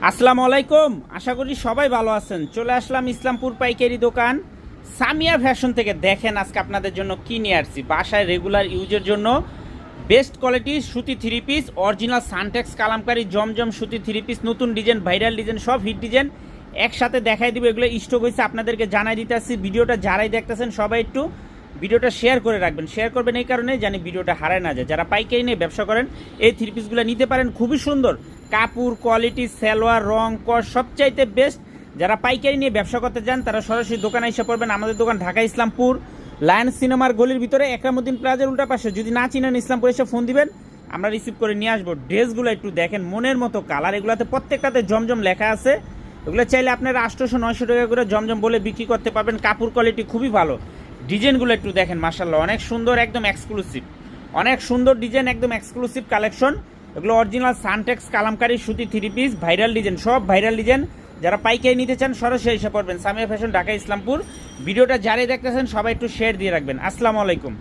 আসসালামু আলাইকুম। আশা করি সবাই ভালো আছেন। চলে আসলাম ইসলামপুর পাইকারি দোকান সামিয়া ফ্যাশন থেকে। দেখেন আজকে আপনাদের জন্য কি নিয়ে আসছি। বাসায় রেগুলার ইউজের জন্য বেস্ট কোয়ালিটির সুতি three piece, original Suntex Kalamkari Zamzam সুতি থ্রি পিস, নতুন ডিজাইন, ভাইরাল ডিজাইন, সব হিট ডিজাইন একসাথে দেখাই দিব। এগুলো স্টক হয়েছে, আপনাদেরকে জানাই দিতে আসছি। ভিডিওটা যারাই দেখতেছেন সবাই একটু ভিডিওটা শেয়ার করে রাখবেন। শেয়ার করবেন এই কারণে জানি ভিডিওটা হারায় না যায়। যারা পাইকারি নিয়ে ব্যবসা করেন এই থ্রি পিসগুলো নিতে পারেন। খুবই সুন্দর কাপড় কোয়ালিটি, সালোয়ার, রং, কস সবচাইতে বেস্ট। যারা পাইকারি নিয়ে ব্যবসা করতে চান তারা সরাসরি দোকানে এসে পড়বেন। আমাদের দোকান ঢাকা ইসলামপুর লায়ন্স সিনেমার গলির ভিতরে একরামুদ্দিন প্লাজার উল্টা পাশে। যদি না চিনেন ইসলামপুর এসে ফোন দিবেন, আমরা রিসিভ করে নিয়ে আসবো। ড্রেসগুলো একটু দেখেন, মনের মতো কালার। এগুলোতে প্রত্যেকটাতে জমজম লেখা আছে। এগুলো চাইলে আপনারা 800-900 টাকা করে জমজম বলে বিক্রি করতে পারবেন। কাপড় কোয়ালিটি খুবই ভালো। ডিজাইনগুলো একটু দেখেন, মাশাআল্লাহ অনেক সুন্দর, একদম এক্সক্লুসিভ, অনেক সুন্দর ডিজাইন, একদম এক্সক্লুসিভ কালেকশন। এগুলো অরিজিনাল সানটেক্স কালামকারী সুতি থ্রি পিস, ভাইরাল ডিজাইন, সব ভাইরাল ডিজাইন। যারা পাইকারি নিতে চান সরাসরি এসে পড়বেন সামিয়া ফ্যাশন, ঢাকা ইসলামপুর। ভিডিওটা যারাই দেখতেছেন সবাই একটু শেয়ার দিয়ে রাখবেন। আসসালামু আলাইকুম।